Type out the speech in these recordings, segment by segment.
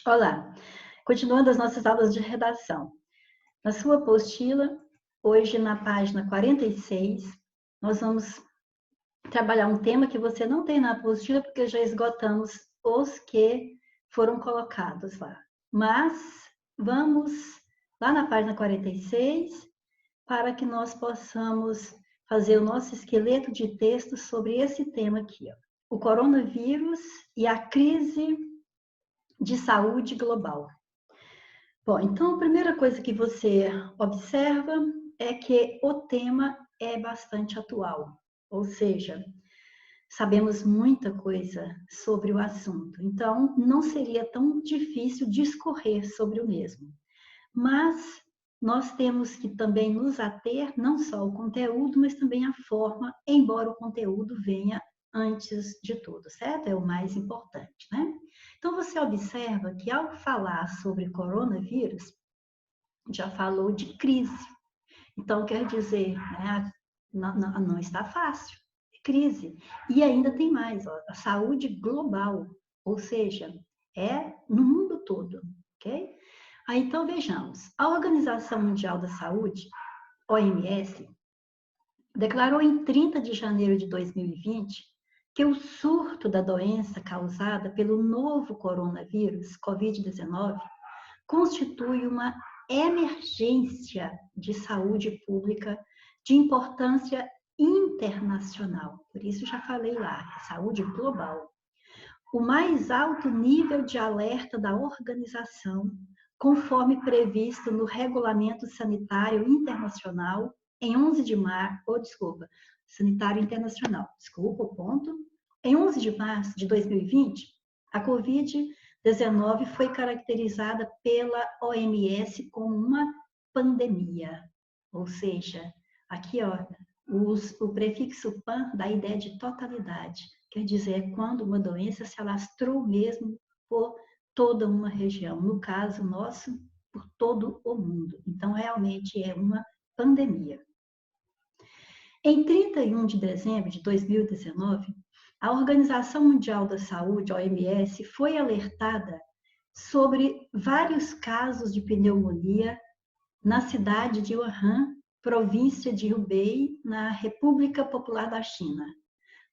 Olá, continuando as nossas aulas de redação. Na sua apostila, hoje na página 46, nós vamos trabalhar um tema que você não tem na apostila, porque já esgotamos os que foram colocados lá. Mas vamos lá na página 46, para que nós possamos fazer o nosso esqueleto de texto sobre esse tema aqui, ó, o coronavírus e a crise de saúde global. Bom, então a primeira coisa que você observa é que o tema é bastante atual, ou seja, sabemos muita coisa sobre o assunto, então não seria tão difícil discorrer sobre o mesmo. Mas nós temos que também nos ater não só ao conteúdo, mas também à forma, embora o conteúdo venha antes de tudo, certo? É o mais importante, né? Então, você observa que ao falar sobre coronavírus, já falou de crise. Então, quer dizer, né, não está fácil, é crise. E ainda tem mais, ó, a saúde global, ou seja, é no mundo todo, ok? Aí, então, vejamos. A Organização Mundial da Saúde, OMS, declarou em 30 de janeiro de 2020 que o surto da doença causada pelo novo coronavírus, Covid-19, constitui uma emergência de saúde pública de importância internacional. Por isso já falei lá, saúde global. O mais alto nível de alerta da organização, conforme previsto no Regulamento Sanitário Internacional, em 11 de março, Sanitário Internacional, ponto. Em 11 de março de 2020, a Covid-19 foi caracterizada pela OMS como uma pandemia. Ou seja, aqui, ó, o prefixo pan dá a ideia de totalidade. Quer dizer, quando uma doença se alastrou mesmo por toda uma região. No caso nosso, por todo o mundo. Então, realmente é uma pandemia. Em 31 de dezembro de 2019, a Organização Mundial da Saúde, OMS, foi alertada sobre vários casos de pneumonia na cidade de Wuhan, província de Hubei, na República Popular da China.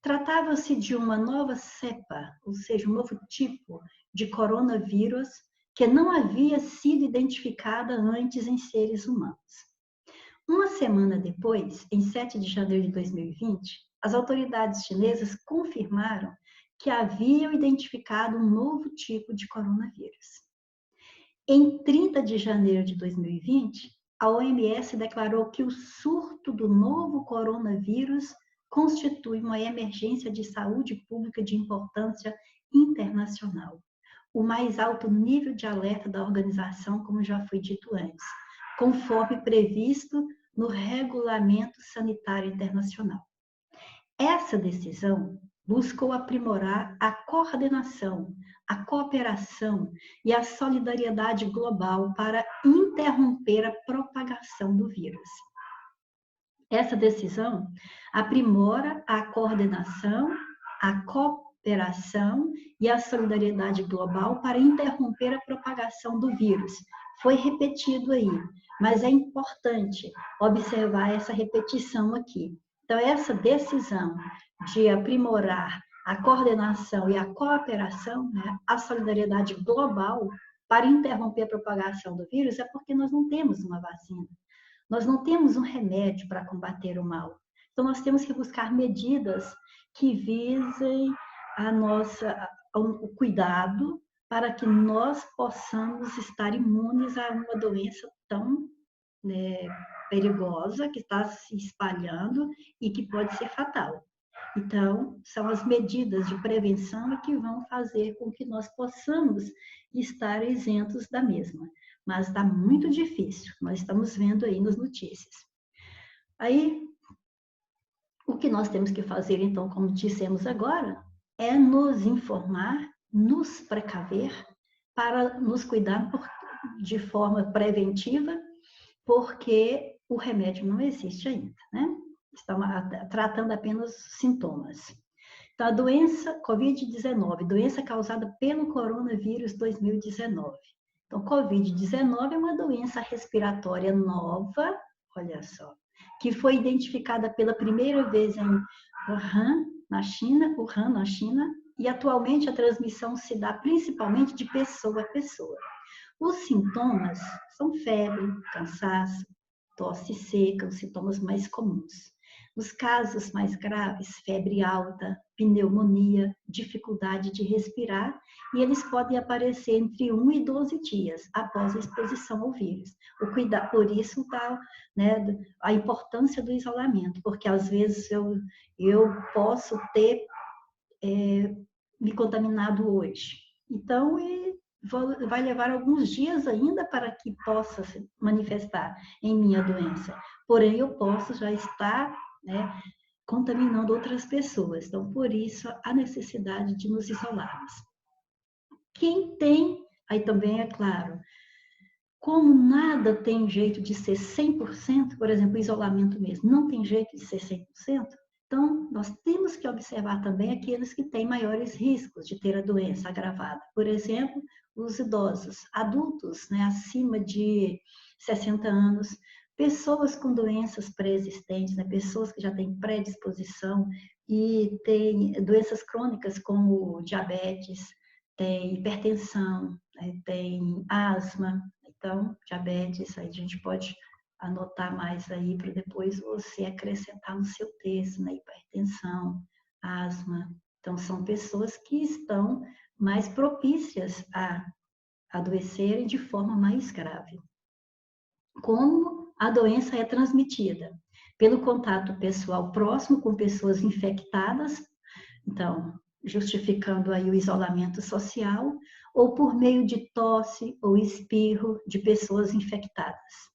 Tratava-se de uma nova cepa, ou seja, um novo tipo de coronavírus que não havia sido identificada antes em seres humanos. Uma semana depois, em 7 de janeiro de 2020, as autoridades chinesas confirmaram que haviam identificado um novo tipo de coronavírus. Em 30 de janeiro de 2020, a OMS declarou que o surto do novo coronavírus constitui uma emergência de saúde pública de importância internacional. O mais alto nível de alerta da organização, como já foi dito antes, conforme previsto no Regulamento Sanitário Internacional. Essa decisão buscou aprimorar a coordenação, a cooperação e a solidariedade global para interromper a propagação do vírus. Essa decisão aprimora a coordenação, a cooperação e a solidariedade global para interromper a propagação do vírus. Foi repetido aí, mas é importante observar essa repetição aqui. Então, essa decisão de aprimorar a coordenação e a cooperação, né, a solidariedade global para interromper a propagação do vírus é porque nós não temos uma vacina. Nós não temos um remédio para combater o mal. Então, nós temos que buscar medidas que visem o cuidado para que nós possamos estar imunes a uma doença tão perigosa que está se espalhando e que pode ser fatal. Então, são as medidas de prevenção que vão fazer com que nós possamos estar isentos da mesma. Mas está muito difícil, nós estamos vendo aí nas notícias. Aí, o que nós temos que fazer, então, como dissemos agora, é nos informar, nos precaver, para nos cuidar de forma preventiva, porque o remédio não existe ainda, né? Estão tratando apenas sintomas. Então, a doença Covid-19, doença causada pelo coronavírus 2019. Então, Covid-19 é uma doença respiratória nova, olha só, que foi identificada pela primeira vez em Wuhan, na China, e atualmente a transmissão se dá principalmente de pessoa a pessoa. Os sintomas são febre, cansaço, tosse seca, os sintomas mais comuns. Nos casos mais graves, febre alta, pneumonia, dificuldade de respirar, e eles podem aparecer entre 1 e 12 dias após a exposição ao vírus. Por isso né, a importância do isolamento, porque às vezes eu posso ter me contaminado hoje. Então, vai levar alguns dias ainda para que possa se manifestar em minha doença. Porém, eu posso já estar, né, contaminando outras pessoas. Então, por isso, a necessidade de nos isolarmos. Quem tem, aí também é claro, como nada tem jeito de ser 100%, por exemplo, isolamento mesmo, não tem jeito de ser 100%, então nós temos que observar também aqueles que têm maiores riscos de ter a doença agravada. Por exemplo, os idosos, adultos, né, acima de 60 anos, pessoas com doenças pré-existentes, né, pessoas que já têm predisposição e têm doenças crônicas como diabetes, tem hipertensão, né, tem asma. Então, diabetes, aí a gente pode anotar mais aí para depois você acrescentar no seu texto, né? Hipertensão, asma. Então, são pessoas que estão mais propícias a adoecerem de forma mais grave. Como a doença é transmitida? Pelo contato pessoal próximo com pessoas infectadas, então, justificando aí o isolamento social, ou por meio de tosse ou espirro de pessoas infectadas.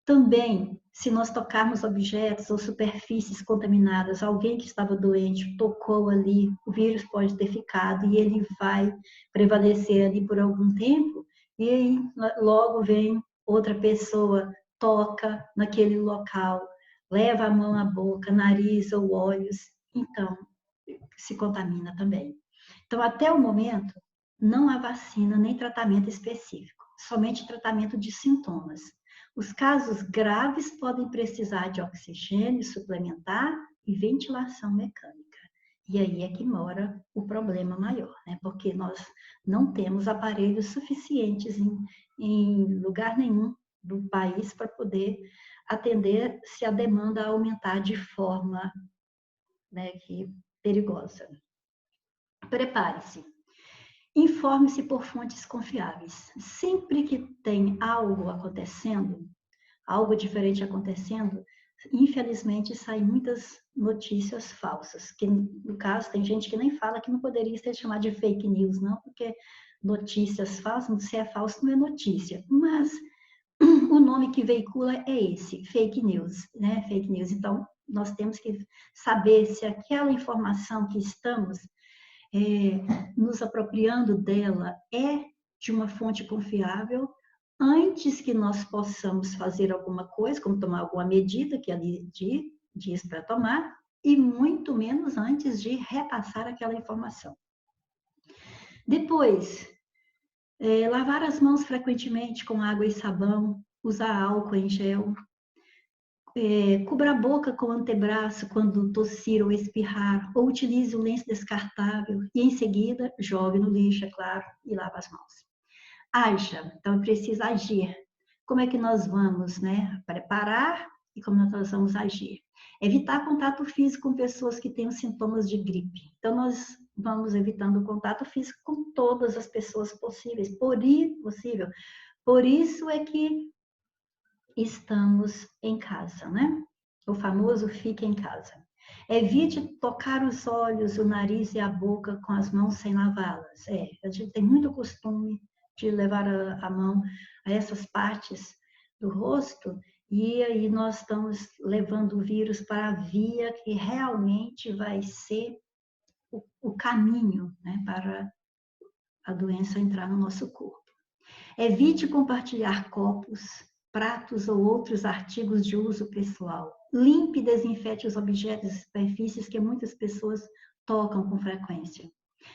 Também, se nós tocarmos objetos ou superfícies contaminadas, alguém que estava doente tocou ali, o vírus pode ter ficado e ele vai prevalecer ali por algum tempo, e aí logo vem outra pessoa, toca naquele local, leva a mão à boca, nariz ou olhos, então se contamina também. Então, até o momento, não há vacina nem tratamento específico, somente tratamento de sintomas. Os casos graves podem precisar de oxigênio suplementar e ventilação mecânica. E aí é que mora o problema maior, né? Porque nós não temos aparelhos suficientes em lugar nenhum do país para poder atender se a demanda aumentar de forma, né, perigosa. Prepare-se. Informe-se por fontes confiáveis. Sempre que tem algo acontecendo, algo diferente acontecendo, infelizmente saem muitas notícias falsas, que no caso tem gente que nem fala que não poderia ser chamado de fake news, não, porque notícias falsas, se é falso não é notícia, mas o nome que veicula é esse, fake news, né? Fake news. Então, nós temos que saber se aquela informação que estamos nos apropriando dela é de uma fonte confiável, antes que nós possamos fazer alguma coisa, como tomar alguma medida que ali diz para tomar, e muito menos antes de repassar aquela informação. Depois, lavar as mãos frequentemente com água e sabão, usar álcool em gel, cubra a boca com o antebraço quando tossir ou espirrar, ou utilize o lenço descartável e em seguida jogue no lixo, é claro, e lave as mãos. Haja, então precisa agir. Como é que nós vamos, né, preparar e como nós vamos agir? Evitar contato físico com pessoas que tenham sintomas de gripe. Então nós vamos evitando o contato físico com todas as pessoas possíveis, possível. Por isso é que estamos em casa, né? O famoso fique em casa. Evite tocar os olhos, o nariz e a boca com as mãos sem lavá-las. A gente tem muito costume de levar a mão a essas partes do rosto e aí nós estamos levando o vírus para a via que realmente vai ser o caminho, né, para a doença entrar no nosso corpo. Evite compartilhar copos, pratos ou outros artigos de uso pessoal. Limpe e desinfete os objetos e superfícies que muitas pessoas tocam com frequência.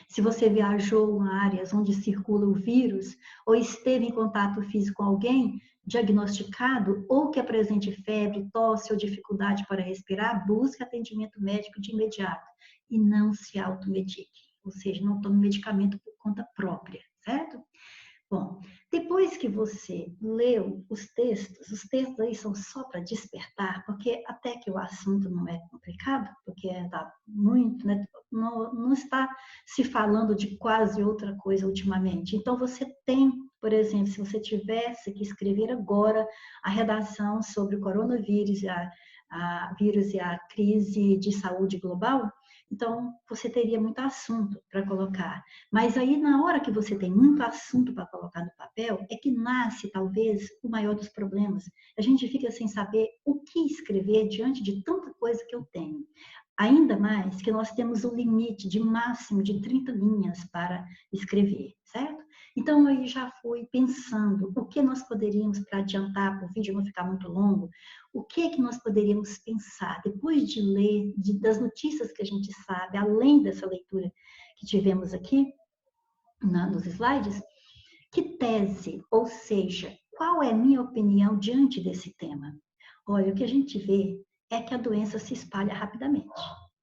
Se você viajou em áreas onde circula o vírus ou esteve em contato físico com alguém diagnosticado ou que apresente febre, tosse ou dificuldade para respirar, busque atendimento médico de imediato e não se automedique, ou seja, não tome medicamento por conta própria, certo? Bom, depois que você leu os textos aí são só para despertar, porque até que o assunto não é complicado, porque está muito, né, não está se falando de quase outra coisa ultimamente. Então, você tem, por exemplo, se você tivesse que escrever agora a redação sobre o coronavírus e a crise de saúde global, então você teria muito assunto para colocar. Mas aí, na hora que você tem muito assunto para colocar no papel, é que nasce, talvez, o maior dos problemas. A gente fica sem saber o que escrever diante de tanta coisa que eu tenho. Ainda mais que nós temos um limite de máximo de 30 linhas para escrever, certo? Então, aí já fui pensando o que nós poderíamos, para adiantar, para o vídeo não ficar muito longo, o que nós poderíamos pensar depois de ler, das notícias que a gente sabe, além dessa leitura que tivemos aqui, nos slides, que tese, ou seja, qual é a minha opinião diante desse tema? Olha, o que a gente vê é que a doença se espalha rapidamente.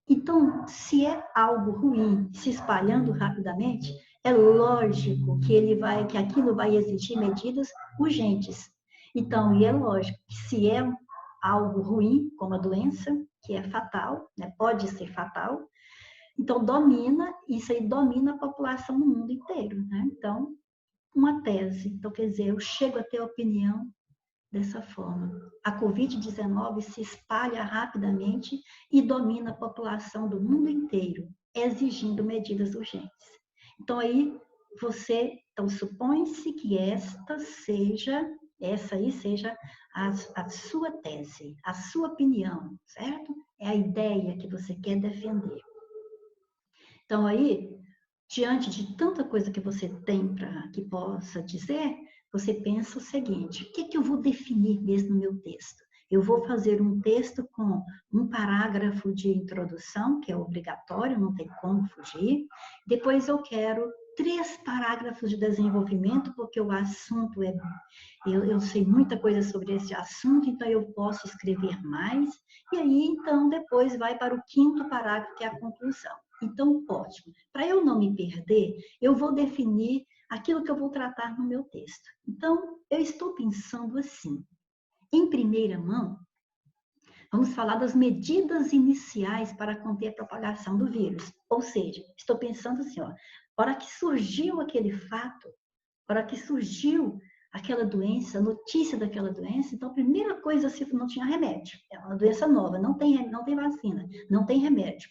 Então, se é algo ruim se espalhando rapidamente, é lógico que aquilo vai exigir medidas urgentes. Então, e é lógico que se é algo ruim, como a doença, que é fatal, né, pode ser fatal, então isso aí domina a população no mundo inteiro, né? Então, uma tese. Então, quer dizer, eu chego a ter opinião dessa forma. A Covid-19 se espalha rapidamente e domina a população do mundo inteiro, exigindo medidas urgentes. Então, aí, então, supõe-se que essa aí seja a sua tese, a sua opinião, certo? É a ideia que você quer defender. Então, aí, diante de tanta coisa que você tem para que possa dizer, você pensa o seguinte: o que eu vou definir mesmo no meu texto? Eu vou fazer um texto com um parágrafo de introdução, que é obrigatório, não tem como fugir. Depois eu quero 3 parágrafos de desenvolvimento, porque o assunto eu sei muita coisa sobre esse assunto, então eu posso escrever mais. E aí, então, depois vai para o 5º parágrafo, que é a conclusão. Então, ótimo. Para eu não me perder, eu vou definir aquilo que eu vou tratar no meu texto. Então, eu estou pensando assim, em primeira mão, vamos falar das medidas iniciais para conter a propagação do vírus. Ou seja, estou pensando assim, ó, hora que surgiu aquele fato, hora que surgiu aquela doença, a notícia daquela doença, então a primeira coisa, se não tinha remédio, é uma doença nova, não tem vacina, não tem remédio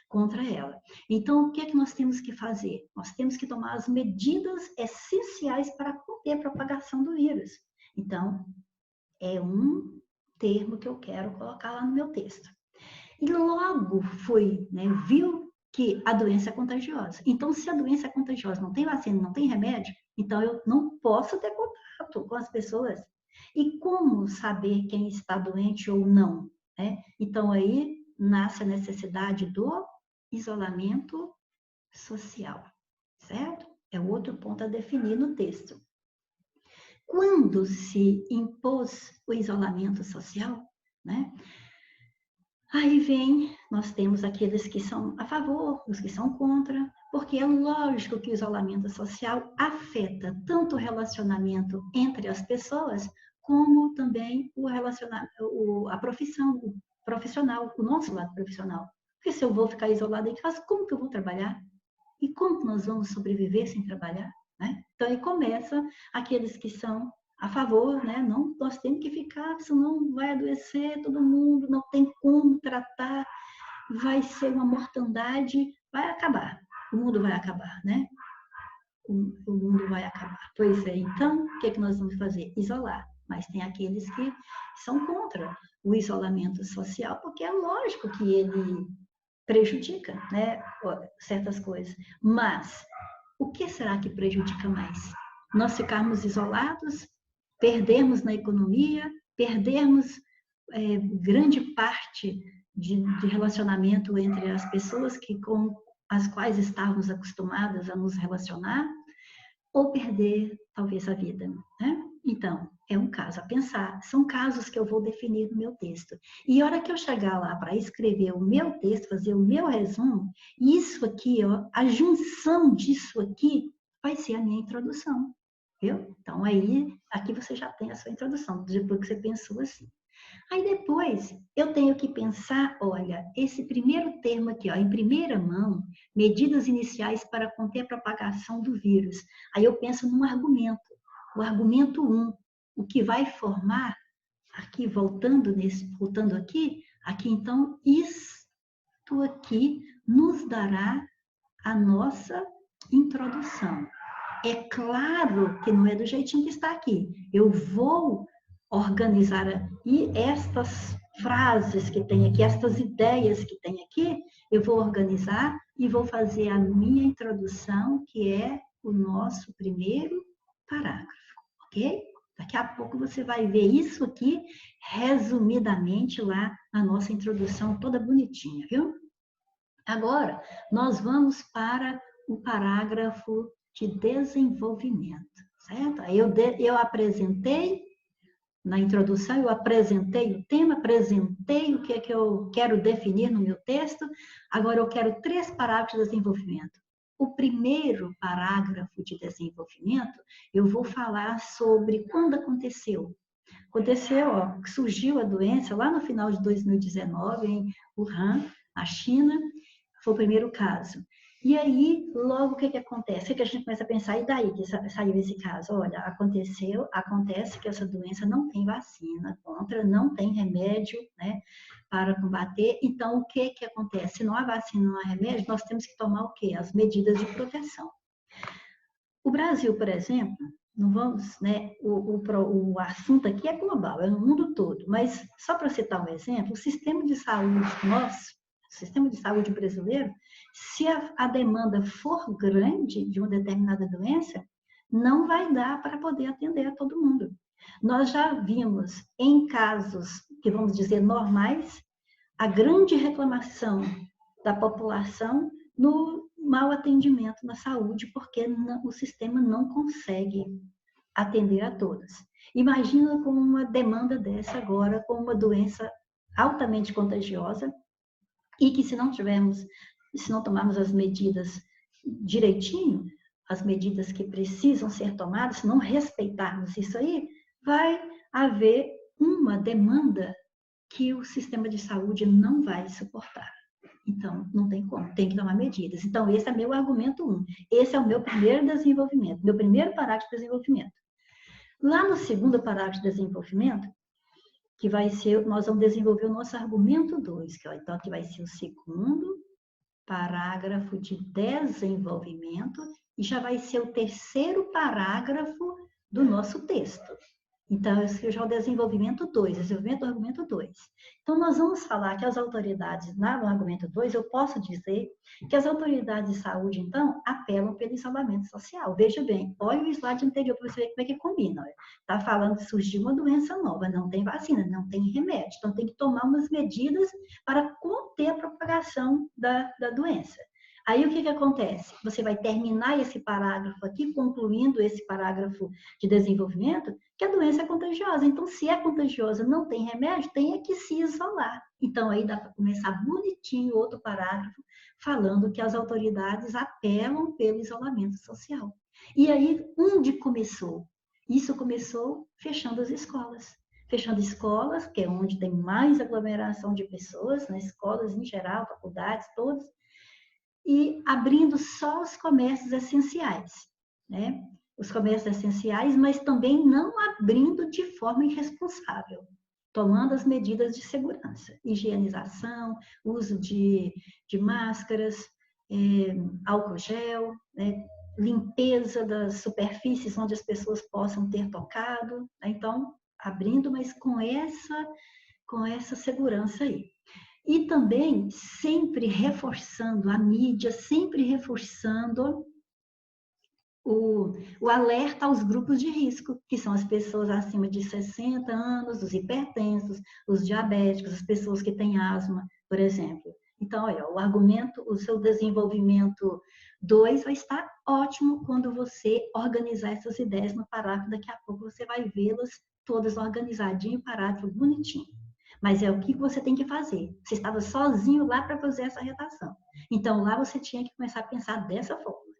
contra ela. Então, o que é que nós temos que fazer? Nós temos que tomar as medidas essenciais para conter a propagação do vírus. Então, é um termo que eu quero colocar lá no meu texto. E logo viu que a doença é contagiosa. Então, se a doença é contagiosa, não tem vacina, não tem remédio, então eu não posso ter contato com as pessoas. E como saber quem está doente ou não? Né? Então, aí nasce a necessidade do isolamento social, certo? É o outro ponto a definir no texto. Quando se impôs o isolamento social, né? Aí nós temos aqueles que são a favor, os que são contra, porque é lógico que o isolamento social afeta tanto o relacionamento entre as pessoas, como também a profissão, o profissional, o nosso lado profissional. Porque se eu vou ficar isolada em casa, como que eu vou trabalhar? E como que nós vamos sobreviver sem trabalhar? Né? Então, aí começa aqueles que são a favor, né? Não, nós temos que ficar, senão vai adoecer todo mundo, não tem como tratar, vai ser uma mortandade, vai acabar, o mundo vai acabar, né? O mundo vai acabar. Pois é, então, o que é que nós vamos fazer? Isolar. Mas tem aqueles que são contra o isolamento social, porque é lógico que ele prejudica, né, certas coisas. Mas o que será que prejudica mais? Nós ficarmos isolados, perdermos na economia, perdermos grande parte de relacionamento entre as pessoas com as quais estávamos acostumadas a nos relacionar, ou perder, talvez, a vida, né? Então, é um caso a pensar. São casos que eu vou definir no meu texto. E a hora que eu chegar lá para escrever o meu texto, fazer o meu resumo, isso aqui, ó, a junção disso aqui vai ser a minha introdução, viu? Então, aí, aqui você já tem a sua introdução, depois que você pensou assim. Aí depois eu tenho que pensar, olha, esse primeiro termo aqui, ó, em primeira mão, medidas iniciais para conter a propagação do vírus. Aí eu penso num argumento, o argumento 1, o que vai formar, aqui voltando aqui então, isto aqui nos dará a nossa introdução. É claro que não é do jeitinho que está aqui. Eu vou organizar e estas frases que tem aqui, estas ideias que tem aqui, eu vou organizar e vou fazer a minha introdução, que é o nosso primeiro parágrafo, ok? Daqui a pouco você vai ver isso aqui resumidamente lá na nossa introdução toda bonitinha, viu? Agora, nós vamos para o parágrafo de desenvolvimento, certo? Aí eu apresentei, na introdução, eu apresentei o tema, apresentei o que é que eu quero definir no meu texto, agora eu quero 3 parágrafos de desenvolvimento. O primeiro parágrafo de desenvolvimento, eu vou falar sobre quando aconteceu. Aconteceu, ó, surgiu a doença lá no final de 2019, em Wuhan, na China, foi o primeiro caso. E aí, logo, o que acontece? O que a gente começa a pensar, e daí que saiu esse caso? Olha, acontece que essa doença não tem vacina contra, não tem remédio, né, para combater. Então, o que acontece? Se não há vacina, não há remédio, nós temos que tomar o quê? As medidas de proteção. O Brasil, por exemplo, não vamos, né, o assunto aqui é global, é no mundo todo, mas só para citar um exemplo, o sistema de saúde nosso, o sistema de saúde brasileiro, se a demanda for grande de uma determinada doença, não vai dar para poder atender a todo mundo. Nós já vimos em casos que vamos dizer normais, a grande reclamação da população no mau atendimento na saúde, porque o sistema não consegue atender a todos. Imagina com uma demanda dessa agora, com uma doença altamente contagiosa, e que se não tomarmos as medidas direitinho, as medidas que precisam ser tomadas, se não respeitarmos isso aí, vai haver uma demanda que o sistema de saúde não vai suportar. Então, não tem como, tem que tomar medidas. Então, esse é meu argumento 1. Esse é o meu primeiro desenvolvimento, meu primeiro parágrafo de desenvolvimento. Lá no segundo parágrafo de desenvolvimento, que vai ser, nós vamos desenvolver o nosso argumento 2, que, então, que vai ser o segundo parágrafo de desenvolvimento, e já vai ser o terceiro parágrafo do nosso texto. Então, esse já é o desenvolvimento 2, desenvolvimento do argumento 2. Então, nós vamos falar que as autoridades, no argumento 2, eu posso dizer que as autoridades de saúde, então, apelam pelo isolamento social. Veja bem, olha o slide anterior para você ver como é que combina. Está falando que surgiu uma doença nova, não tem vacina, não tem remédio. Então, tem que tomar umas medidas para conter a propagação da doença. Aí o que acontece? Você vai terminar esse parágrafo aqui, concluindo esse parágrafo de desenvolvimento, que a doença é contagiosa. Então, se é contagiosa, não tem remédio, tem que se isolar. Então, aí dá para começar bonitinho outro parágrafo, falando que as autoridades apelam pelo isolamento social. E aí, onde começou? Isso começou fechando as escolas. Fechando escolas, que é onde tem mais aglomeração de pessoas, nas escolas em geral, faculdades, todas, e abrindo só os comércios essenciais, né? Os comércios essenciais, mas também não abrindo de forma irresponsável, tomando as medidas de segurança, higienização, uso de máscaras, álcool gel, né? Limpeza das superfícies onde as pessoas possam ter tocado, né? Então, abrindo, mas com essa segurança aí. E também sempre reforçando a mídia, sempre reforçando o alerta aos grupos de risco, que são as pessoas acima de 60 anos, os hipertensos, os diabéticos, as pessoas que têm asma, por exemplo. Então, olha, o argumento, o seu desenvolvimento 2 vai estar ótimo quando você organizar essas ideias no parágrafo. Daqui a pouco você vai vê-las todas organizadinho, parágrafo bonitinho. Mas é o que você tem que fazer. Você estava sozinho lá para fazer essa redação. Então, lá você tinha que começar a pensar dessa forma.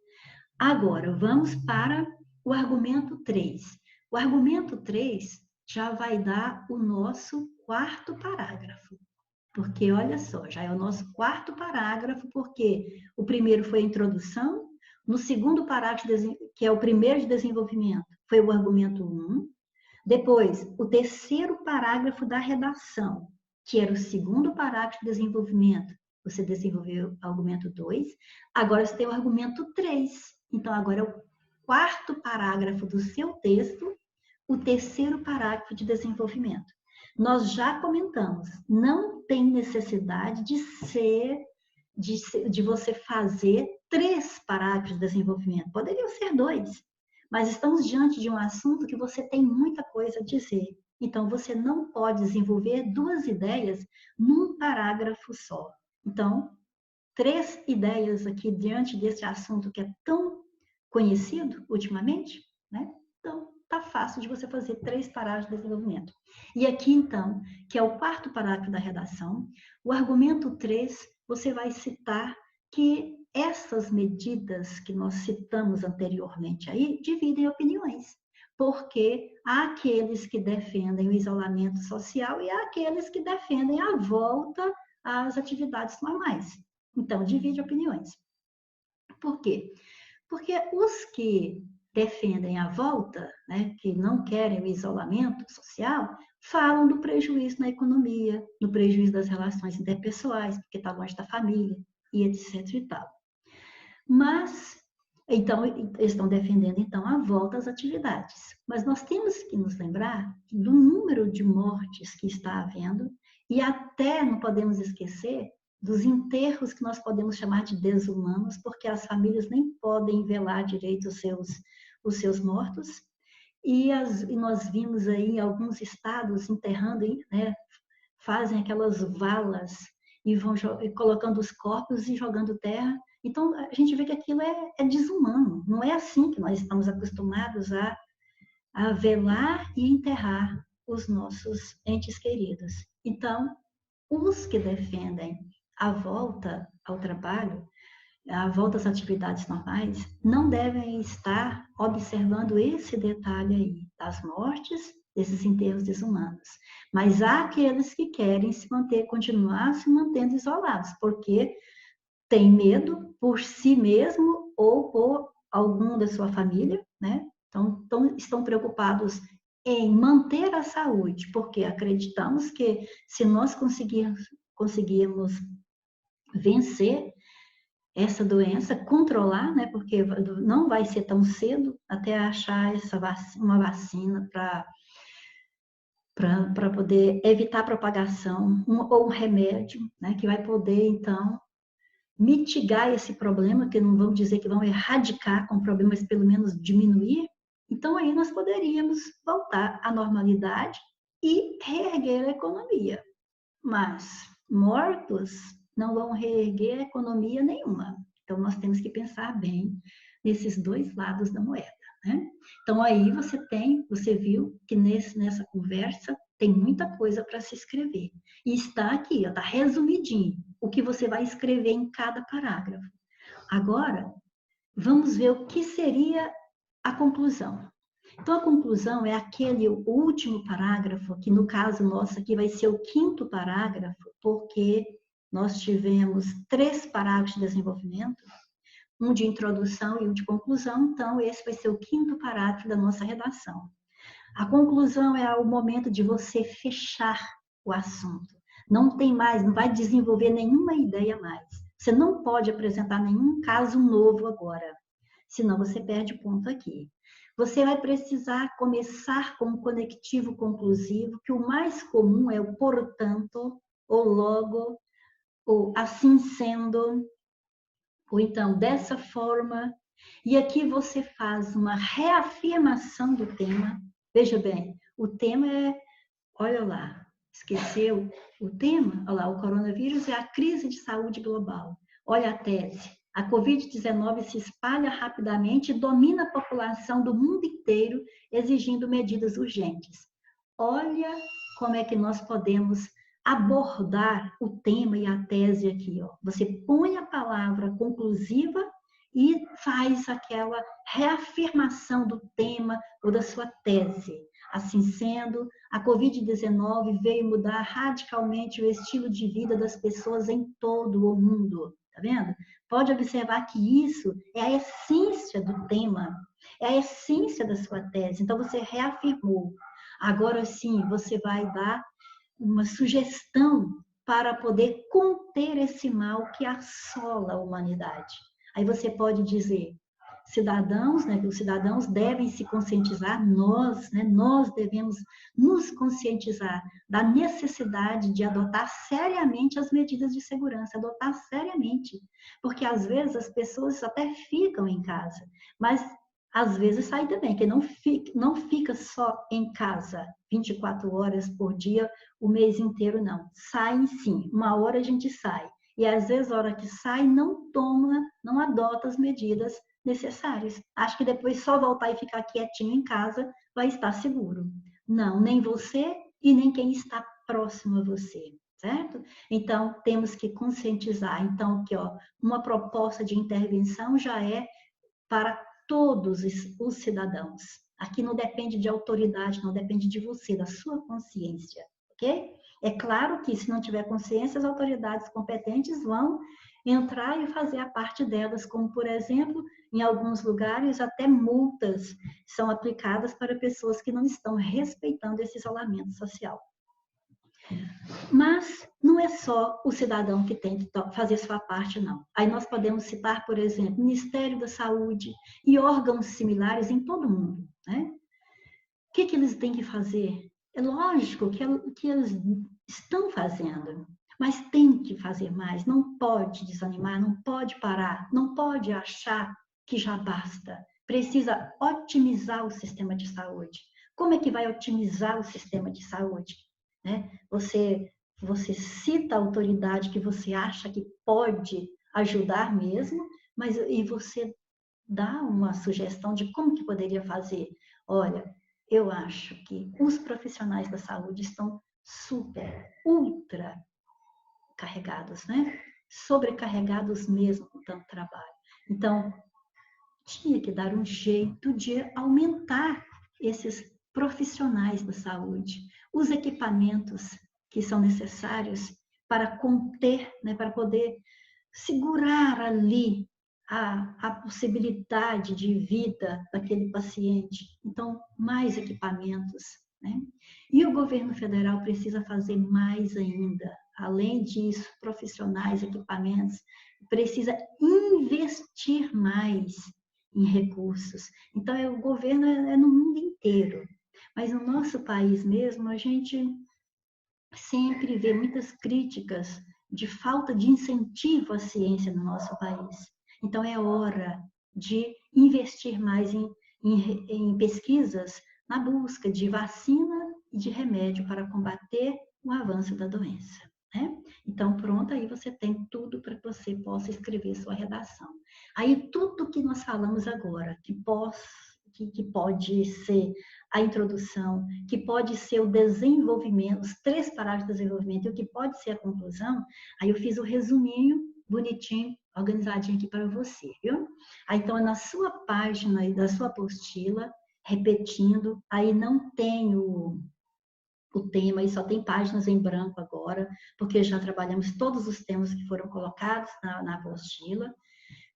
Agora, vamos para o argumento 3. O argumento 3 já vai dar o nosso quarto parágrafo. Porque, olha só, já é o nosso quarto parágrafo, porque o primeiro foi a introdução, no segundo parágrafo, que é o primeiro de desenvolvimento, foi o argumento 1. Depois, o terceiro parágrafo da redação, que era o segundo parágrafo de desenvolvimento, você desenvolveu o argumento 2. Agora você tem o argumento 3. Então, agora é o quarto parágrafo do seu texto, o terceiro parágrafo de desenvolvimento. Nós já comentamos, não tem necessidade de você fazer 3 parágrafos de desenvolvimento. Poderiam ser 2, mas estamos diante de um assunto que você tem muita coisa a dizer. Então, você não pode desenvolver 2 ideias num parágrafo só. Então, 3 ideias aqui diante desse assunto que é tão conhecido ultimamente, né? Então, tá fácil de você fazer 3 parágrafos de desenvolvimento. E aqui, então, que é o quarto parágrafo da redação, o argumento 3, você vai citar que essas medidas que nós citamos anteriormente aí dividem opiniões, porque há aqueles que defendem o isolamento social e há aqueles que defendem a volta às atividades normais. Então, divide opiniões. Por quê? Porque os que defendem a volta, né, que não querem o isolamento social, falam do prejuízo na economia, do prejuízo das relações interpessoais, porque está longe da família, e etc e tal. Mas, então, eles estão defendendo, então, a volta às atividades. Mas nós temos que nos lembrar do número de mortes que está havendo, e até não podemos esquecer dos enterros que nós podemos chamar de desumanos, porque as famílias nem podem velar direito os seus mortos. E nós vimos aí em alguns estados enterrando, né, fazem aquelas valas e vão colocando os corpos e jogando terra. Então, a gente vê que aquilo é desumano. Não é assim que nós estamos acostumados a velar e enterrar os nossos entes queridos. Então, os que defendem a volta ao trabalho, a volta às atividades normais, não devem estar observando esse detalhe aí, das mortes, desses enterros desumanos. Mas há aqueles que querem continuar se mantendo isolados, porque tem medo por si mesmo ou por algum da sua família, né? Então, estão preocupados em manter a saúde, porque acreditamos que se nós conseguirmos vencer essa doença, controlar, né? Porque não vai ser tão cedo até achar uma vacina para poder evitar a propagação, ou um remédio, né? Que vai poder, então, mitigar esse problema, que não vamos dizer que vão erradicar com o problema, mas pelo menos diminuir. Então, aí nós poderíamos voltar à normalidade e reerguer a economia. Mas mortos não vão reerguer economia nenhuma. Então, nós temos que pensar bem nesses 2 lados da moeda, né? Então, aí você viu que nessa conversa tem muita coisa para se escrever. E está aqui, está resumidinho, o que você vai escrever em cada parágrafo. Agora, vamos ver o que seria a conclusão. Então, a conclusão é aquele último parágrafo, que no caso nosso aqui vai ser o 5º parágrafo, porque nós tivemos 3 parágrafos de desenvolvimento, um de introdução e um de conclusão, então esse vai ser o 5º parágrafo da nossa redação. A conclusão é o momento de você fechar o assunto. Não tem mais, não vai desenvolver nenhuma ideia mais. Você não pode apresentar nenhum caso novo agora, senão você perde ponto aqui. Você vai precisar começar com um conectivo conclusivo, que o mais comum é o portanto, ou logo, ou assim sendo, ou então dessa forma. E aqui você faz uma reafirmação do tema. Veja bem, o tema é, olha lá, esqueceu o tema? Olha lá, o coronavírus é a crise de saúde global. Olha a tese. A Covid-19 se espalha rapidamente e domina a população do mundo inteiro, exigindo medidas urgentes. Olha como é que nós podemos abordar o tema e a tese aqui. Ó. Você põe a palavra conclusiva e faz aquela reafirmação do tema ou da sua tese. Assim sendo, a Covid-19 veio mudar radicalmente o estilo de vida das pessoas em todo o mundo. Tá vendo? Pode observar que isso é a essência do tema, é a essência da sua tese. Então, você reafirmou. Agora sim, você vai dar uma sugestão para poder conter esse mal que assola a humanidade. Aí você pode dizer, cidadãos, né, que os cidadãos devem se conscientizar, nós, né, nós devemos nos conscientizar da necessidade de adotar seriamente as medidas de segurança, adotar seriamente, porque às vezes as pessoas até ficam em casa, mas às vezes sai também, que não fica só em casa 24 horas por dia, o mês inteiro, não. Sai sim, uma hora a gente sai. E às vezes, a hora que sai, não toma, não adota as medidas necessárias. Acho que depois só voltar e ficar quietinho em casa vai estar seguro. Não, nem você e nem quem está próximo a você, certo? Então, temos que conscientizar. Então, aqui, ó, uma proposta de intervenção já é para todos os cidadãos. Aqui não depende de autoridade, não depende de você, da sua consciência, ok? É claro que se não tiver consciência, as autoridades competentes vão entrar e fazer a parte delas, como, por exemplo, em alguns lugares, até multas são aplicadas para pessoas que não estão respeitando esse isolamento social. Mas não é só o cidadão que tem que fazer sua parte, não. Aí nós podemos citar, por exemplo, o Ministério da Saúde e órgãos similares em todo o mundo, né? O que eles têm que fazer? É lógico que eles estão fazendo, mas tem que fazer mais, não pode desanimar, não pode parar, não pode achar que já basta. Precisa otimizar o sistema de saúde. Como é que vai otimizar o sistema de saúde? Né? Você cita a autoridade que você acha que pode ajudar mesmo, mas e você dá uma sugestão de como que poderia fazer. Olha, eu acho que os profissionais da saúde estão super, ultra carregados, né? Sobrecarregados mesmo com tanto trabalho. Então, tinha que dar um jeito de aumentar esses profissionais da saúde, os equipamentos que são necessários para conter, né, para poder segurar ali a possibilidade de vida daquele paciente. Então, mais equipamentos, né? E o governo federal precisa fazer mais ainda. Além disso, profissionais, equipamentos, precisa investir mais em recursos. Então, o governo é no mundo inteiro. Mas no nosso país mesmo, a gente sempre vê muitas críticas de falta de incentivo à ciência no nosso país. Então, é hora de investir mais em pesquisas na busca de vacina e de remédio para combater o avanço da doença. Né? Então, pronto, aí você tem tudo para que você possa escrever sua redação. Aí, tudo que nós falamos agora, que pode ser a introdução, que pode ser o desenvolvimento, os 3 parágrafos de desenvolvimento, e o que pode ser a conclusão, aí eu fiz o resuminho, bonitinho, organizadinho aqui para você, viu? Aí, então, na sua página aí, da sua apostila, repetindo, aí não tem o tema, aí só tem páginas em branco agora, porque já trabalhamos todos os temas que foram colocados na apostila,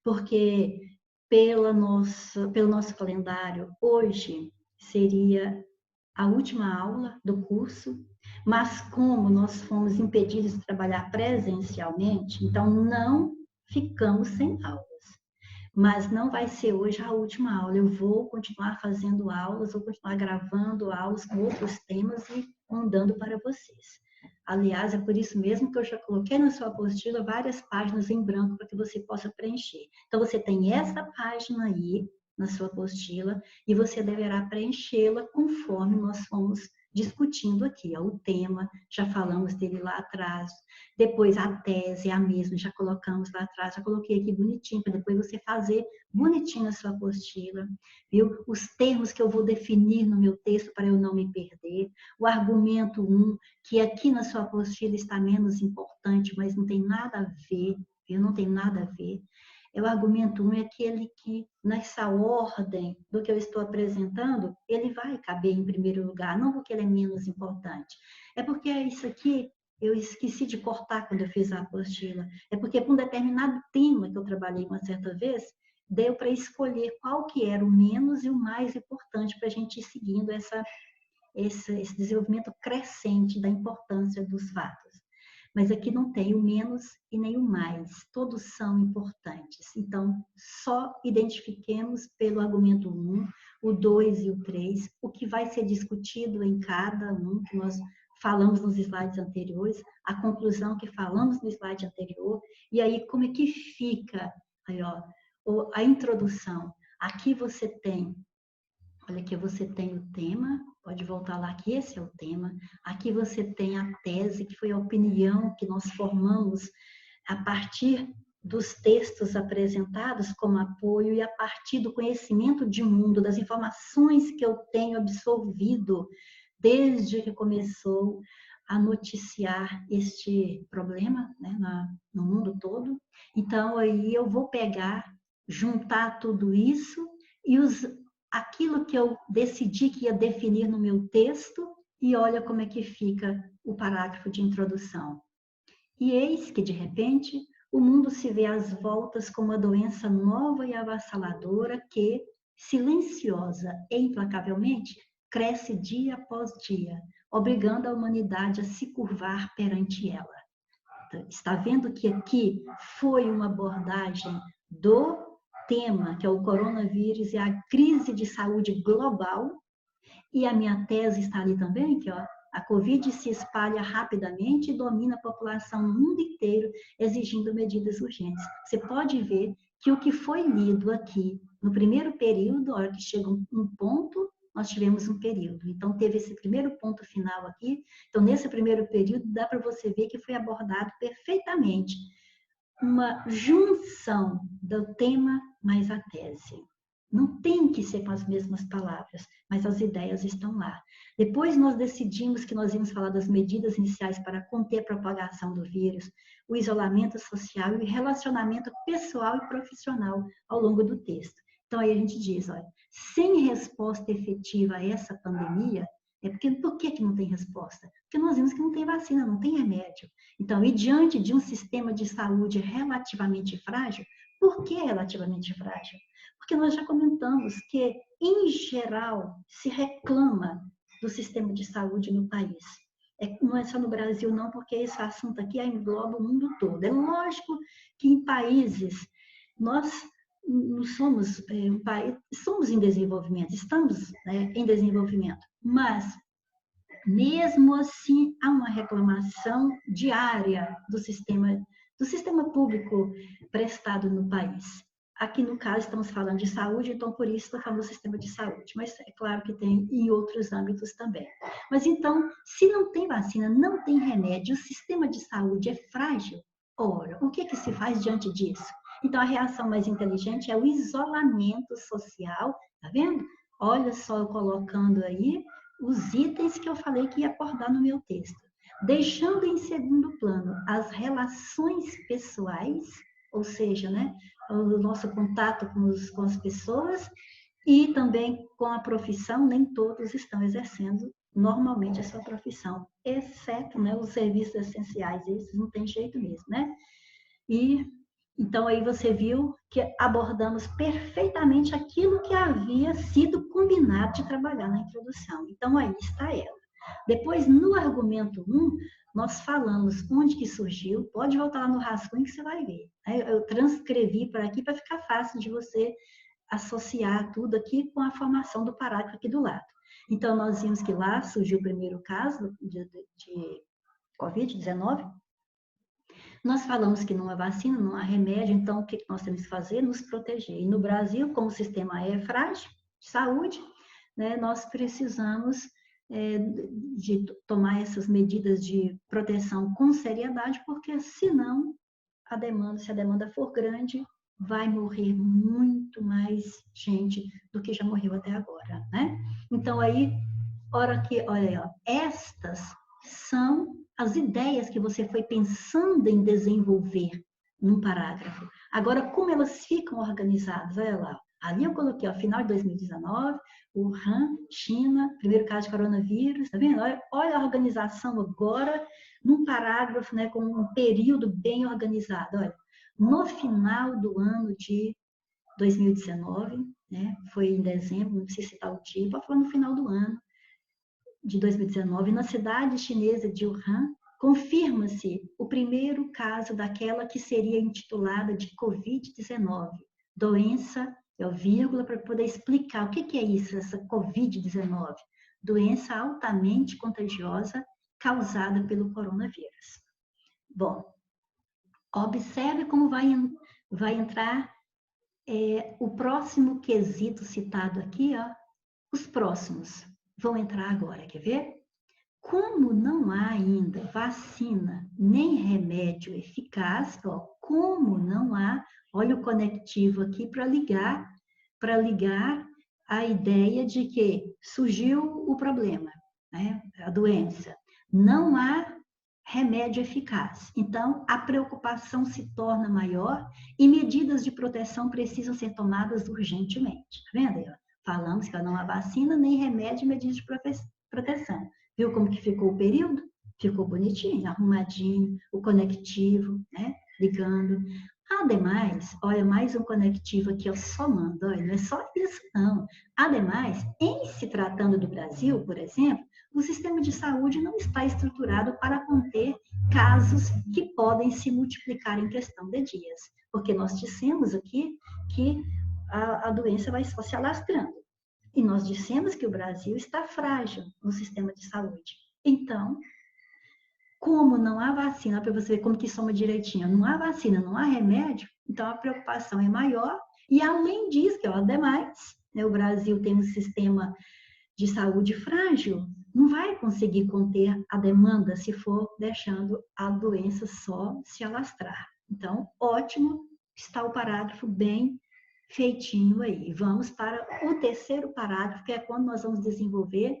porque pelo nosso calendário, hoje seria a última aula do curso, mas como nós fomos impedidos de trabalhar presencialmente, então não ficamos sem aulas. Mas não vai ser hoje a última aula, eu vou continuar fazendo aulas, vou continuar gravando aulas com outros temas e mandando para vocês. Aliás, é por isso mesmo que eu já coloquei na sua apostila várias páginas em branco para que você possa preencher. Então, você tem essa página aí na sua apostila e você deverá preenchê-la conforme nós fomos discutindo aqui. Ó, o tema, já falamos dele lá atrás. Depois, a tese é a mesma, já colocamos lá atrás. Já coloquei aqui bonitinho, para depois você fazer bonitinho na sua apostila. Viu? Os termos que eu vou definir no meu texto para eu não me perder. O argumento 1, que aqui na sua apostila está menos importante, mas não tem nada a ver, viu? Não tem nada a ver. O argumento 1 é aquele que, nessa ordem do que eu estou apresentando, ele vai caber em primeiro lugar, não porque ele é menos importante. É porque isso aqui eu esqueci de cortar quando eu fiz a apostila. É porque para um determinado tema que eu trabalhei uma certa vez, deu para escolher qual que era o menos e o mais importante para a gente ir seguindo esse desenvolvimento crescente da importância dos fatos. Mas aqui não tem o menos e nem o mais, todos são importantes. Então, só identifiquemos pelo argumento 1, o 2 e o 3, o que vai ser discutido em cada um, que nós falamos nos slides anteriores, a conclusão que falamos no slide anterior, e aí como é que fica aí, ó, a introdução. Aqui você tem, olha aqui você tem o tema, pode voltar lá que esse é o tema. Aqui você tem a tese, que foi a opinião que nós formamos a partir dos textos apresentados como apoio e a partir do conhecimento de mundo, das informações que eu tenho absorvido desde que começou a noticiar este problema, né, no mundo todo. Então, aí eu vou pegar, juntar tudo isso e aquilo que eu decidi que ia definir no meu texto, e olha como é que fica o parágrafo de introdução. E eis que, de repente, o mundo se vê às voltas com uma doença nova e avassaladora que, silenciosa e implacavelmente, cresce dia após dia, obrigando a humanidade a se curvar perante ela. Está vendo que aqui foi uma abordagem do tema, que é o coronavírus e a crise de saúde global, e a minha tese está ali também, que ó, a Covid se espalha rapidamente e domina a população no mundo inteiro, exigindo medidas urgentes. Você pode ver que o que foi lido aqui no primeiro período, a hora que chega um ponto, nós tivemos um período. Então, teve esse primeiro ponto final aqui. Então, nesse primeiro período, dá para você ver que foi abordado perfeitamente uma junção do tema mais a tese. Não tem que ser com as mesmas palavras, mas as ideias estão lá. Depois nós decidimos que nós íamos falar das medidas iniciais para conter a propagação do vírus, o isolamento social e o relacionamento pessoal e profissional ao longo do texto. Então aí a gente diz, olha, sem resposta efetiva a essa pandemia, por que não tem resposta? Porque nós vimos que não tem vacina, não tem remédio. Então, e diante de um sistema de saúde relativamente frágil, por que relativamente frágil? Porque nós já comentamos que, em geral, se reclama do sistema de saúde no país. Não é só no Brasil, não, porque esse assunto aqui engloba o mundo todo. É lógico que em países, nós não somos um país, somos em desenvolvimento, estamos em desenvolvimento, mas mesmo assim há uma reclamação diária do sistema público prestado no país. Aqui no caso estamos falando de saúde, então por isso estou falando do sistema de saúde, mas é claro que tem em outros âmbitos também. Mas então, se não tem vacina, não tem remédio, o sistema de saúde é frágil, ora, o que se faz diante disso? Então a reação mais inteligente é o isolamento social, tá vendo? Olha só eu colocando aí os itens que eu falei que ia abordar no meu texto, deixando em segundo plano as relações pessoais, ou seja, né, o nosso contato com as pessoas e também com a profissão, nem todos estão exercendo normalmente a sua profissão, exceto, né, os serviços essenciais, esses não tem jeito mesmo, né? E então aí você viu que abordamos perfeitamente aquilo que havia sido combinado de trabalhar na introdução. Então aí está ela. Depois, no argumento 1, nós falamos onde que surgiu, pode voltar lá no rascunho que você vai ver. Eu transcrevi para aqui para ficar fácil de você associar tudo aqui com a formação do parágrafo aqui do lado. Então, nós vimos que lá surgiu o primeiro caso de Covid-19, nós falamos que não há vacina, não há remédio, então o que nós temos que fazer? Nos proteger. E no Brasil, como o sistema é frágil de saúde, né, nós precisamos de tomar essas medidas de proteção com seriedade, porque senão se a demanda for grande, vai morrer muito mais gente do que já morreu até agora, né? Então aí, olha aí, ó, estas são as ideias que você foi pensando em desenvolver num parágrafo. Agora, como elas ficam organizadas? Olha lá, ali eu coloquei, ó, final de 2019, Wuhan, China, primeiro caso de coronavírus, tá vendo? Olha a organização agora, num parágrafo, né, com um período bem organizado. Olha, no final do ano de 2019, né, foi em dezembro, não precisa citar o dia, pode falar no final do ano de 2019, na cidade chinesa de Wuhan, confirma-se o primeiro caso daquela que seria intitulada de Covid-19, doença, é o vírgula para poder explicar o que é isso, essa Covid-19, doença altamente contagiosa causada pelo coronavírus. Bom, observe como vai entrar o próximo quesito citado aqui, ó, os próximos vão entrar agora, quer ver? Como não há ainda vacina nem remédio eficaz, ó, como não há, olha o conectivo aqui para ligar a ideia de que surgiu o problema, né? A doença. Não há remédio eficaz. Então, a preocupação se torna maior e medidas de proteção precisam ser tomadas urgentemente. Tá vendo aí? Ó? Falamos que não há vacina, nem remédio e medidas de proteção. Viu como que ficou o período? Ficou bonitinho, arrumadinho, o conectivo, né? Ligando. Ademais, olha, mais um conectivo aqui, ó, somando, olha, não é só isso, não. Ademais, em se tratando do Brasil, por exemplo, o sistema de saúde não está estruturado para conter casos que podem se multiplicar em questão de dias, porque nós dissemos aqui que a doença vai só se alastrando. E nós dissemos que o Brasil está frágil no sistema de saúde. Então, como não há vacina, para você ver como que soma direitinho, não há vacina, não há remédio, então a preocupação é maior. E além disso, que é o demais, né, o Brasil tem um sistema de saúde frágil, não vai conseguir conter a demanda se for deixando a doença só se alastrar. Então, ótimo, está o parágrafo bem feitinho aí. Vamos para o terceiro parágrafo, que é quando nós vamos desenvolver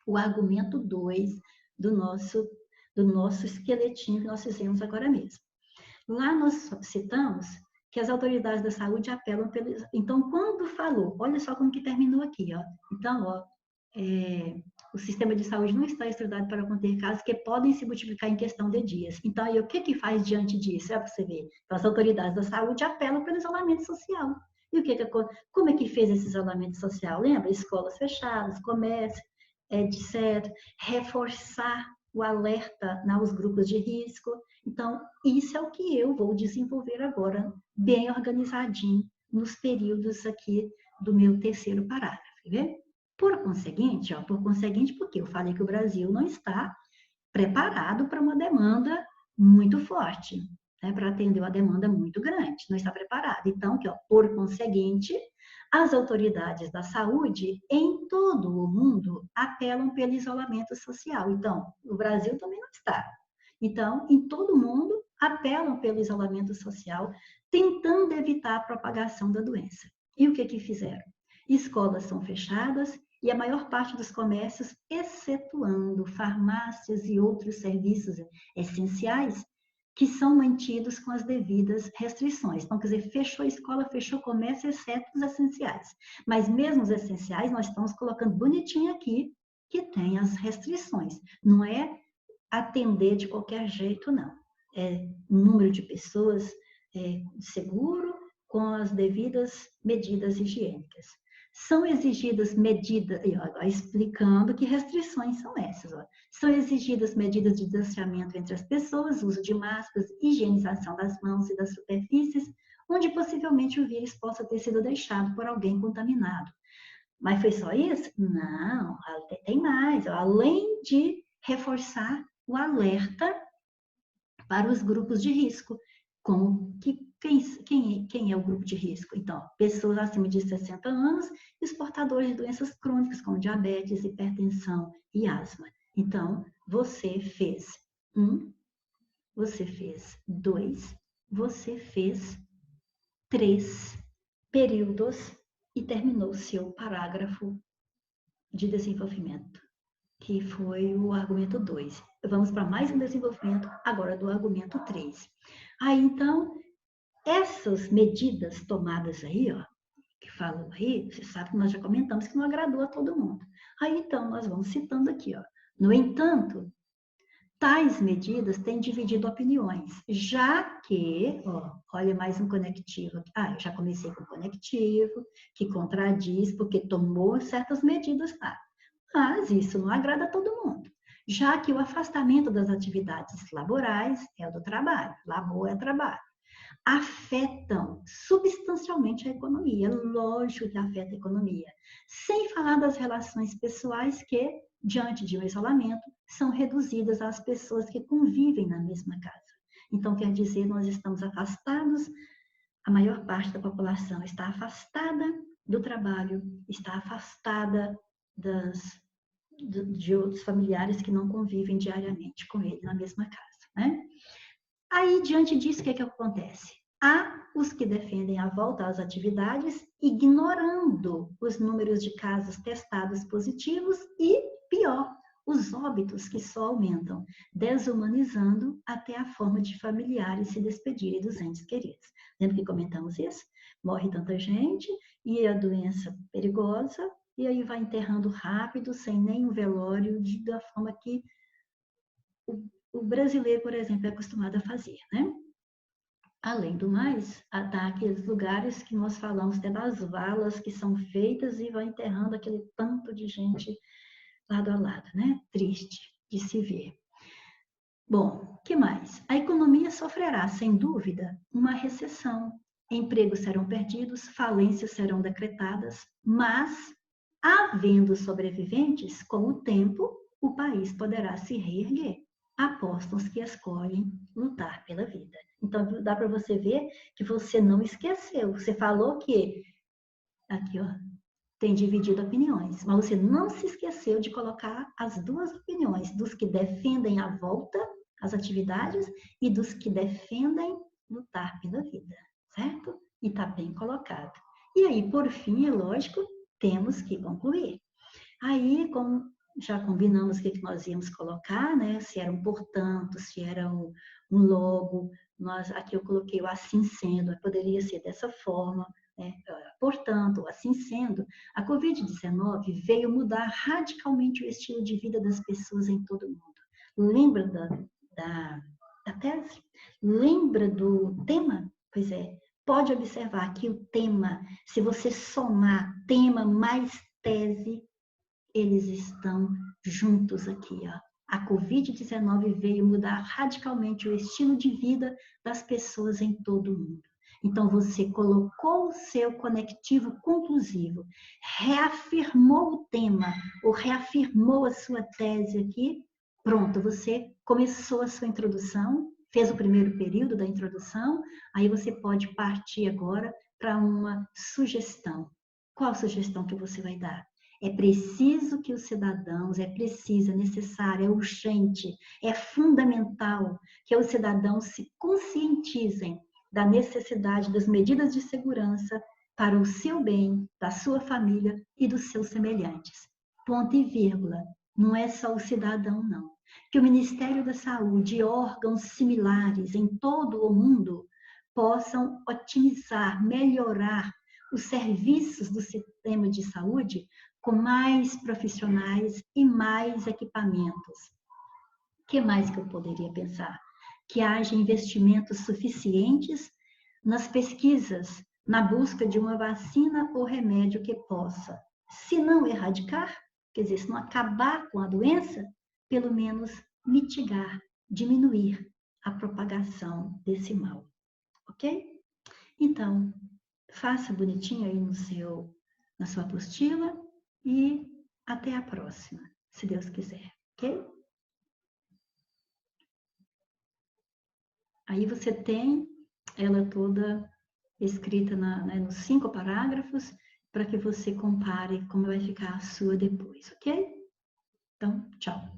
o argumento 2 do nosso esqueletinho que nós fizemos agora mesmo. Lá nós citamos que as autoridades da saúde apelam pelos... Então, quando falou, olha só como que terminou aqui, ó. Então, ó, o sistema de saúde não está estruturado para conter casos que podem se multiplicar em questão de dias. Então, aí, o que que faz diante disso? É para você ver. Então, as autoridades da saúde apelam pelo isolamento social. E como é que fez esse isolamento social? Lembra? Escolas fechadas, comércio, etc. Reforçar o alerta nos grupos de risco. Então, isso é o que eu vou desenvolver agora, bem organizadinho, nos períodos aqui do meu terceiro parágrafo. Quer ver? Por conseguinte, porque eu falei que o Brasil não está preparado para uma demanda muito forte, né, para atender uma demanda muito grande, não está preparado. Então, aqui, ó, por conseguinte, as autoridades da saúde em todo o mundo apelam pelo isolamento social. Então, o Brasil também não está. Então, em todo o mundo, apelam pelo isolamento social, tentando evitar a propagação da doença. E o que fizeram? Escolas são fechadas e a maior parte dos comércios, excetuando farmácias e outros serviços essenciais, que são mantidos com as devidas restrições. Então, quer dizer, fechou a escola, fechou o comércio, exceto os essenciais. Mas mesmo os essenciais, nós estamos colocando bonitinho aqui, que tem as restrições. Não é atender de qualquer jeito, não. É número de pessoas seguro, com as devidas medidas higiênicas. São exigidas medidas, explicando que restrições são essas. Ó. São exigidas medidas de distanciamento entre as pessoas, uso de máscaras, higienização das mãos e das superfícies, onde possivelmente o vírus possa ter sido deixado por alguém contaminado. Mas foi só isso? Não, tem mais. Ó. Além de reforçar o alerta para os grupos de risco. Como que quem é o grupo de risco? Então, pessoas acima de 60 anos e os portadores de doenças crônicas, como diabetes, hipertensão e asma. Então, você fez 1, você fez 2, você fez 3 períodos e terminou o seu parágrafo de desenvolvimento, que foi o argumento 2. Vamos para mais um desenvolvimento, agora do argumento 3. Aí, então, essas medidas tomadas aí, ó, que falam aí, você sabe que nós já comentamos que não agradou a todo mundo. Aí, então, nós vamos citando aqui, ó. No entanto, tais medidas têm dividido opiniões, já que, ó, olha mais um conectivo. Eu já comecei com conectivo, que contradiz, porque tomou certas medidas lá. Mas isso não agrada a todo mundo, já que o afastamento das atividades laborais é o do trabalho, labor é trabalho, afetam substancialmente a economia, lógico que afeta a economia, sem falar das relações pessoais que, diante de um isolamento, são reduzidas às pessoas que convivem na mesma casa. Então, quer dizer, nós estamos afastados, a maior parte da população está afastada do trabalho, está afastada de outros familiares que não convivem diariamente com ele na mesma casa, né? Aí, diante disso, o que acontece? Há os que defendem a volta às atividades, ignorando os números de casos testados positivos e, pior, os óbitos que só aumentam, desumanizando até a forma de familiares se despedirem dos entes queridos. Lembra que comentamos isso? Morre tanta gente e a doença perigosa, e aí vai enterrando rápido, sem nenhum velório, da forma que o brasileiro, por exemplo, é acostumado a fazer, né? Além do mais, há aqueles lugares que nós falamos até das valas que são feitas e vai enterrando aquele tanto de gente lado a lado, né? Triste de se ver. Bom, que mais? A economia sofrerá, sem dúvida, uma recessão. Empregos serão perdidos, falências serão decretadas, mas, havendo sobreviventes, com o tempo, o país poderá se reerguer. Apostam os que escolhem lutar pela vida. Então, dá para você ver que você não esqueceu. Você falou que, aqui, ó, tem dividido opiniões, mas você não se esqueceu de colocar as duas opiniões, dos que defendem a volta às atividades e dos que defendem lutar pela vida, certo? E está bem colocado. E aí, por fim, é lógico, temos que concluir. Aí, como já combinamos o que nós íamos colocar, né? Se era um portanto, se era um logo, aqui eu coloquei o assim sendo, poderia ser dessa forma, né? Portanto, assim sendo, a Covid-19 veio mudar radicalmente o estilo de vida das pessoas em todo o mundo. Lembra da tese? Lembra do tema? Pois é, pode observar que o tema, se você somar tema mais tese, eles estão juntos aqui, ó. A Covid-19 veio mudar radicalmente o estilo de vida das pessoas em todo o mundo. Então, você colocou o seu conectivo conclusivo, reafirmou o tema, ou reafirmou a sua tese aqui, pronto, você começou a sua introdução, fez o primeiro período da introdução, aí você pode partir agora para uma sugestão. Qual sugestão que você vai dar? É preciso que os cidadãos, é necessário, é urgente, é fundamental que os cidadãos se conscientizem da necessidade das medidas de segurança para o seu bem, da sua família e dos seus semelhantes. Ponto e vírgula. Não é só o cidadão, não. Que o Ministério da Saúde e órgãos similares em todo o mundo possam otimizar, melhorar os serviços do sistema de saúde com mais profissionais e mais equipamentos. O que mais que eu poderia pensar? Que haja investimentos suficientes nas pesquisas, na busca de uma vacina ou remédio que possa, se não erradicar, quer dizer, se não acabar com a doença, pelo menos mitigar, diminuir a propagação desse mal. Ok? Então, faça bonitinho aí na sua apostila e até a próxima, se Deus quiser, ok? Aí você tem ela toda escrita nos 5 parágrafos, para que você compare como vai ficar a sua depois, ok? Então, tchau.